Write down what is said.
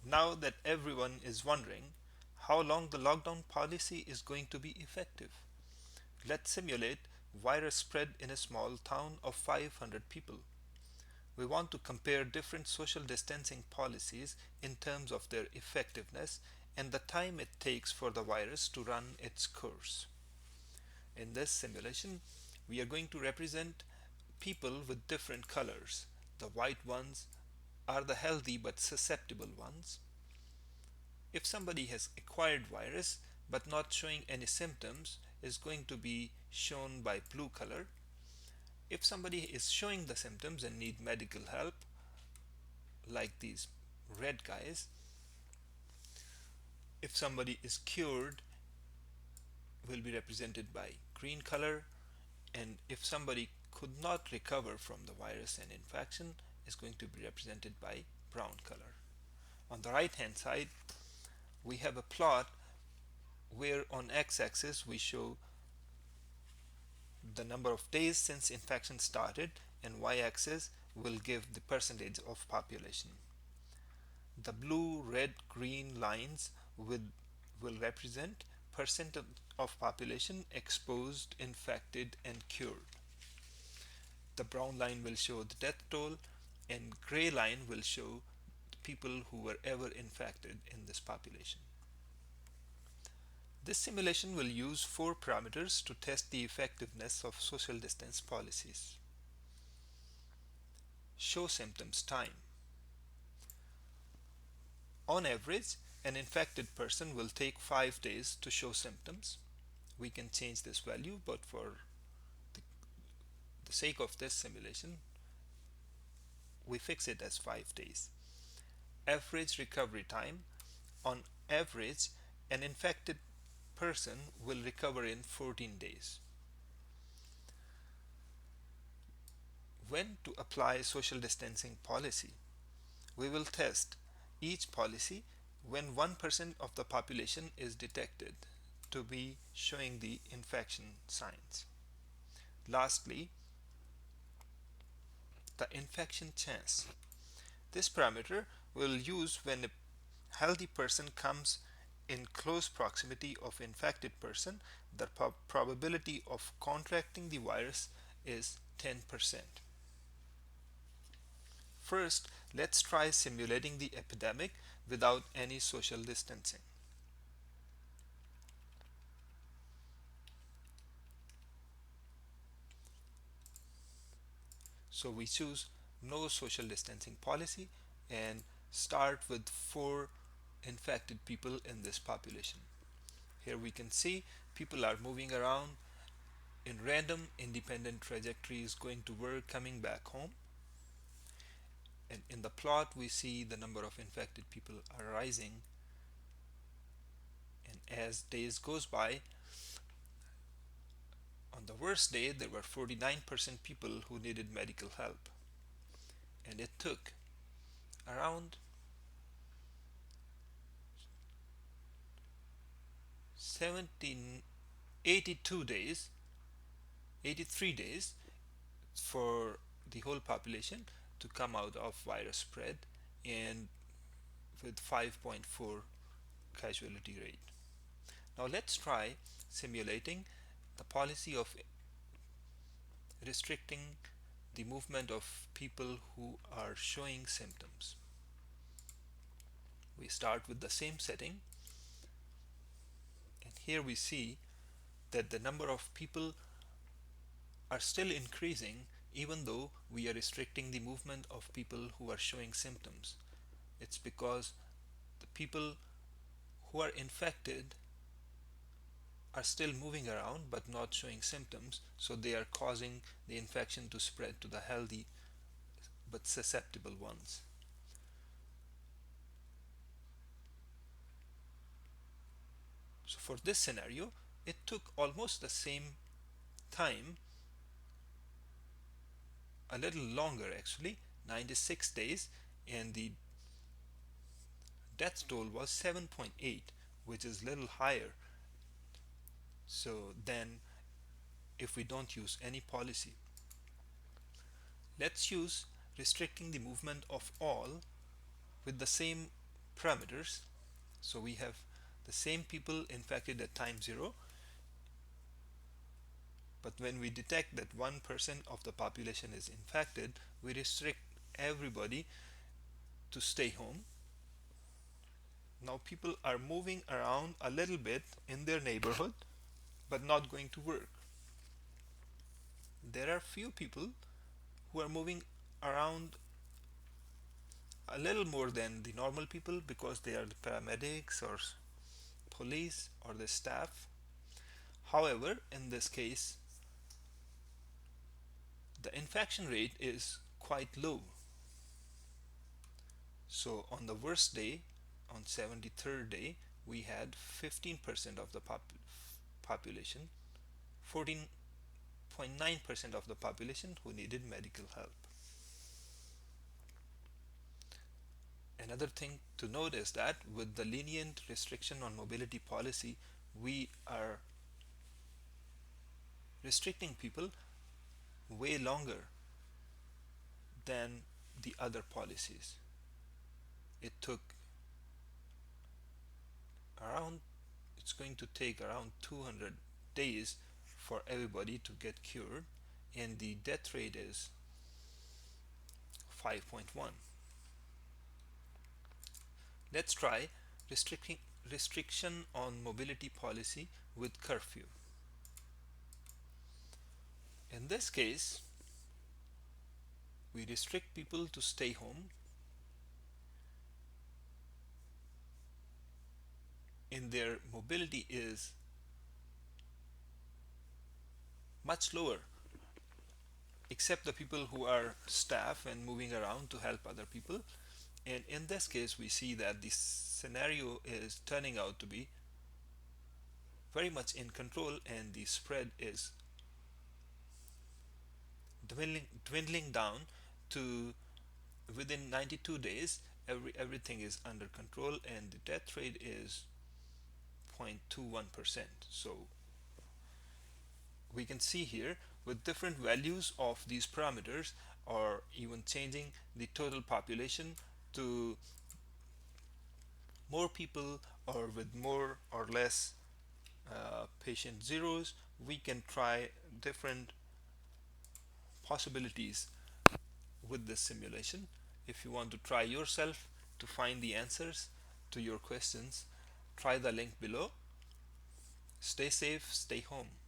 Now that everyone is wondering how long the lockdown policy is going to be effective, let's simulate virus spread in a small town of 500 people. We want to compare different social distancing policies in terms of their effectiveness and the time it takes for the virus to run its course. In this simulation, we are going to represent people with different colors. The white ones are the healthy but susceptible ones. If somebody has acquired virus but not showing any symptoms, is going to be shown by blue color. If somebody is showing the symptoms and need medical help, like these red guys, if somebody is cured, will be represented by green color, and if somebody could not recover from the virus and infection, is going to be represented by brown color. On the right hand side, we have a plot where on x-axis we show the number of days since infection started, and y-axis will give the percentage of population. The blue, red, green lines will represent percent of population exposed, infected, and cured. The brown line will show the death toll, and gray line will show people who were ever infected in this population. This simulation will use four parameters to test the effectiveness of social distance policies. Show symptoms time. On average, an infected person will take 5 days to show symptoms. We can change this value, but for the sake of this simulation, we fix it as 5 days. Average recovery time. On average, an infected person will recover in 14 days. When to apply social distancing policy? We will test each policy when 1% of the population is detected to be showing the infection signs. Lastly, the infection chance. This parameter will use when a healthy person comes in close proximity of infected person, the probability of contracting the virus is 10%. First, let's try simulating the epidemic without any social distancing. So we choose no social distancing policy and start with 4 infected people in this population. Here we can see people are moving around in random independent trajectories, going to work, coming back home. And in the plot we see the number of infected people are rising, and as days goes by, on the worst day there were 49% people who needed medical help, and it took around 17 82 days 83 days for the whole population to come out of virus spread, and with 5.4 casualty rate. Now let's try simulating the policy of restricting the movement of people who are showing symptoms. We start with the same setting, and here we see that the number of people are still increasing even though we are restricting the movement of people who are showing symptoms. It's because the people who are infected are still moving around but not showing symptoms, so they are causing the infection to spread to the healthy but susceptible ones. So for this scenario, it took almost the same time, a little longer actually, 96 days, and the death toll was 7.8, which is little higher so than if we don't use any policy. Let's use restricting the movement of all with the same parameters. So we have the same people infected at time 0, but when we detect that 1% of the population is infected, we restrict everybody to stay home. Now people are moving around a little bit in their neighborhood but not going to work. There are few people who are moving around a little more than the normal people because they are the paramedics or police or the staff. However, in this case, the infection rate is quite low. So on the worst day, on 73rd day, we had 15% of the population, 14.9% of the population who needed medical help. Another thing to note is that with the lenient restriction on mobility policy, we are restricting people way longer than the other policies. It took around, it's going to take around 200 days for everybody to get cured, and the death rate is 5.1. Let's try restriction on mobility policy with curfew. In this case, we restrict people to stay home and their mobility is much lower, except the people who are staff and moving around to help other people. And in this case, we see that the scenario is turning out to be very much in control and the spread is dwindling down to within 92 days. Everything is under control and the death rate is 0.21%. So we can see here with different values of these parameters or even changing the total population to more people or with more or less patient zeros, we can try different possibilities with this simulation. If you want to try yourself to find the answers to your questions, try the link below. Stay safe, stay home.